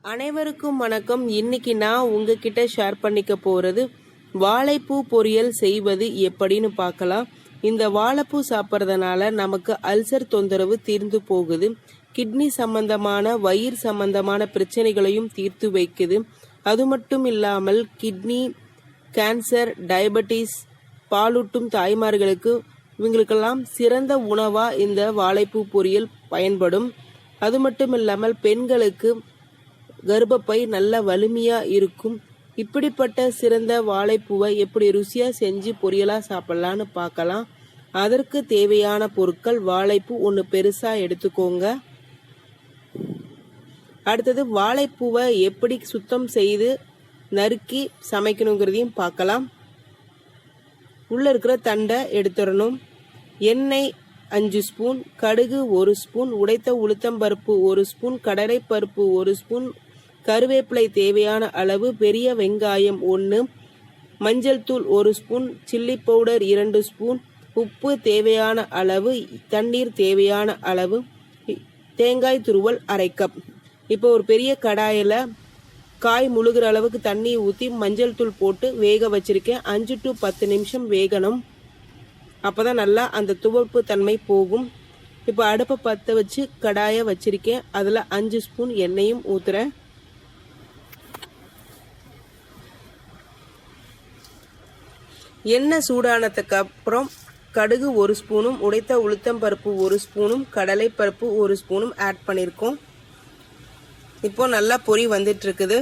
அனைவருக்கும் வணக்கம். இன்னைக்கு நான் உங்ககிட்ட ஷேர் பண்ணிக்க போறது வாழைப்பூ பொரியல் செய்வது எப்படின்னு பார்க்கலாம். இந்த வாழைப்பூ சாப்பிட்றதுனால நமக்கு அல்சர் தொந்தரவு தீர்ந்து போகுது. கிட்னி சம்பந்தமான வயிறு சம்பந்தமான பிரச்சனைகளையும் தீர்த்து வைக்குது. அது மட்டும் இல்லாமல் கிட்னி கேன்சர், டயபெட்டிஸ், பாலூட்டும் தாய்மார்களுக்கு இவங்களுக்கெல்லாம் சிறந்த உணவா இந்த வாழைப்பூ பொரியல் பயன்படும். அது மட்டும் இல்லாமல் பெண்களுக்கு கர்ப்பப்பை நல்ல வலிமையா இருக்கும். இப்படிப்பட்ட சிறந்த வாழைப்பூவை எப்படி ருசியா செஞ்சு பொரியலா சாப்பிடலான்னு பார்க்கலாம். அதற்கு தேவையான பொருட்கள்: வாழைப்பூ ஒன்று பெருசா எடுத்துக்கோங்க. அடுத்தது வாழைப்பூவை எப்படி சுத்தம் செய்து நறுக்கி சமைக்கணுங்கிறதையும் பார்க்கலாம். உள்ள இருக்கிற தண்டை எடுத்துடணும். எண்ணெய் 5 ஸ்பூன், கடுகு 1 ஸ்பூன், உடைத்த உளுத்தம்பருப்பு 1 ஸ்பூன், கடலைப்பருப்பு 1 ஸ்பூன், கருவேப்பிலை தேவையான அளவு, பெரிய வெங்காயம் 1, மஞ்சள் தூள் 1 ஸ்பூன், சில்லி பவுடர் 2 ஸ்பூன், உப்பு தேவையான அளவு, தண்ணீர் தேவையான அளவு, தேங்காய் துருவல் 1/2 கப். இப்போ ஒரு பெரிய கடாயில் காய் முழுகிற அளவுக்கு தண்ணி ஊற்றி மஞ்சள் தூள் போட்டு வேக வச்சிருக்கேன். 5 to 10 நிமிஷம் வேகணும். அப்போதான் நல்லா அந்த துவர்ப்பு தன்மை போகும். இப்போ அடுப்பை பற்ற வச்சு கடாயை வச்சிருக்கேன். அதில் 5 ஸ்பூன் எண்ணெயும் ஊற்றுறேன். எண்ணெய் சூடானதுக்கு அப்புறம் கடுகு 1 ஸ்பூனும், உடைத்த உளுத்தம்பருப்பு 1 ஸ்பூனும், கடலைப்பருப்பு 1 ஸ்பூனும் ஆட் பண்ணியிருக்கோம். இப்போ நல்லா பொரி வந்துட்டு இருக்குது.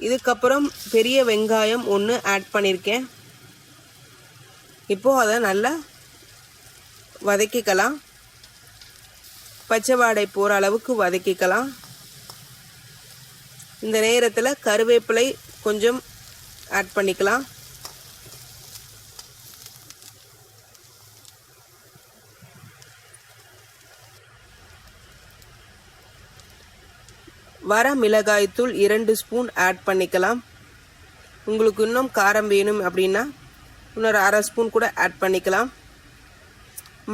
இதுக்கப்புறம் பெரிய வெங்காயம் 1 ஆட் பண்ணியிருக்கேன். இப்போ அதை நல்லா வதக்கிக்கலாம். பச்சை வாடை போகிற அளவுக்கு வதக்கிக்கலாம். இந்த நேரத்தில் கருவேப்பிலை கொஞ்சம் ஆட் பண்ணிக்கலாம். வர மிளகாய்த்தூள் 2 ஸ்பூன் ஆட் பண்ணிக்கலாம். உங்களுக்கு இன்னும் காரம் வேணும் அப்படின்னா இன்னொரு 1/2 ஸ்பூன் கூட ஆட் பண்ணிக்கலாம்.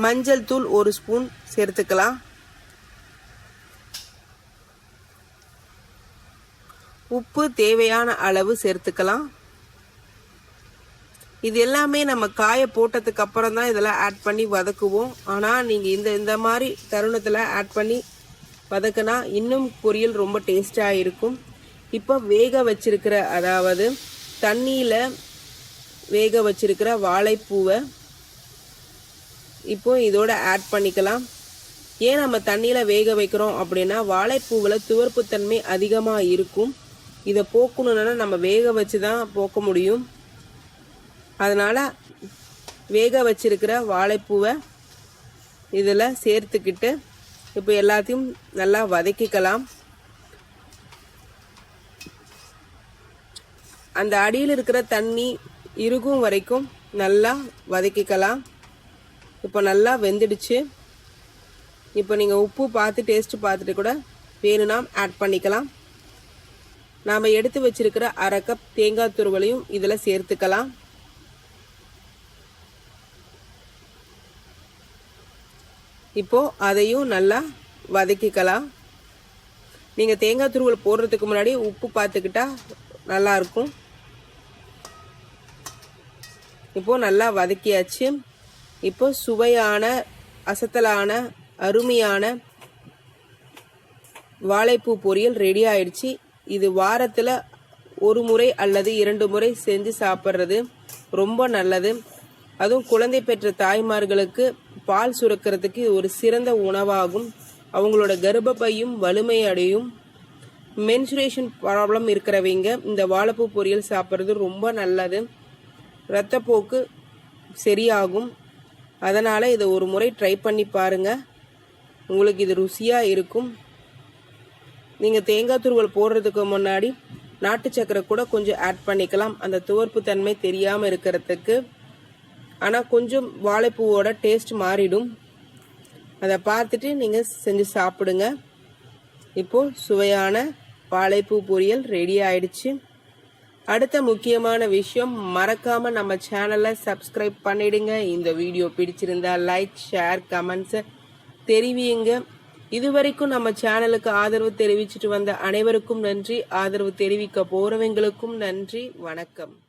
மஞ்சள் தூள் 1 ஸ்பூன் சேர்த்துக்கலாம். உப்பு தேவையான அளவு சேர்த்துக்கலாம். இது எல்லாமே நம்ம காய போட்டதுக்கு அப்புறம் தான் இதெல்லாம் ஆட் பண்ணி வதக்குவோம். ஆனால் நீங்கள் இந்த மாதிரி தருணத்தில் ஆட் பண்ணி வதக்கினா இன்னும் பொரியல் ரொம்ப டேஸ்டாக இருக்கும். இப்போ வேக வச்சிருக்கிற, அதாவது தண்ணியில் வேக வச்சிருக்கிற வாழைப்பூவை இப்போ இதோட ஆட் பண்ணிக்கலாம். ஏன் நம்ம தண்ணியில் வேக வைக்கிறோம் அப்படின்னா வாழைப்பூவில் துவர்ப்புத்தன்மை அதிகமாக இருக்கும். இதை போக்கணுன்னா நம்ம வேக வச்சு தான் போக்க முடியும். அதனால் வேக வச்சிருக்கிற வாழைப்பூவை இதில் சேர்த்துக்கிட்டு இப்போ எல்லாத்தையும் நல்லா வதக்கிக்கலாம். அந்த அடியில் இருக்கிற தண்ணி இறுகும் வரைக்கும் நல்லா வதக்கிக்கலாம். இப்போ நல்லா வெந்துடுச்சு. இப்போ நீங்கள் உப்பு பார்த்து டேஸ்ட்டு பார்த்துட்டு கூட வேணும்னா ஆட் பண்ணிக்கலாம். நாம் எடுத்து வச்சிருக்கிற 1/2 கப் தேங்காய் துருவலையும் இதில் சேர்த்துக்கலாம். இப்போ அதையும் நல்லா வதக்கிக்கலாம். நீங்கள் தேங்காய் துருவல் போடுறதுக்கு முன்னாடி உப்பு பார்த்துக்கிட்டா நல்லா இருக்கும். இப்போ நல்லா வதக்கியாச்சு. இப்போ சுவையான, அசத்தலான, அருமையான வாழைப்பூ பொரியல் ரெடி ஆயிடுச்சு. இது வாரத்தில் 1 முறை அல்லது 2 முறை செஞ்சு சாப்பிட்றது ரொம்ப நல்லது. அதுவும் குழந்தை பெற்ற தாய்மார்களுக்கு பால் சுரக்கிறதுக்கு ஒரு சிறந்த உணவாகும். அவங்களோட கர்ப்பப்பையும் வலிமை அடையும். மென்சுரேஷன் ப்ராப்ளம் இருக்கிறவங்க இந்த வாழைப்பூ பொரியல் சாப்பிட்றது ரொம்ப நல்லது. இரத்தப்போக்கு சரியாகும். அதனால் இதை ஒரு முறை ட்ரை பண்ணி பாருங்கள். உங்களுக்கு இது ருசியாக இருக்கும். நீங்கள் தேங்காய் துருவல் போடுறதுக்கு முன்னாடி நாட்டு சக்கரை கூட கொஞ்சம் ஆட் பண்ணிக்கலாம், அந்த துவர்ப்பு தன்மை தெரியாமல் இருக்கிறதுக்கு. ஆனால் கொஞ்சம் வாழைப்பூவோட டேஸ்ட் மாறிடும். அதை பார்த்துட்டு நீங்கள் செஞ்சு சாப்பிடுங்க. இப்போது சுவையான வாழைப்பூ பொரியல் ரெடி ஆயிடுச்சு. அடுத்த முக்கியமான விஷயம், மறக்காம நம்ம சேனலை சப்ஸ்கிரைப் பண்ணிடுங்க. இந்த வீடியோ பிடிச்சிருந்தா லைக், ஷேர், கமெண்ட்ஸ் தெரிவியுங்க. இதுவரைக்கும் நம்ம சேனலுக்கு ஆதரவு தெரிவிச்சிட்டு வந்த அனைவருக்கும் நன்றி. ஆதரவு தெரிவிக்க போறவங்களுக்கும் நன்றி. வணக்கம்.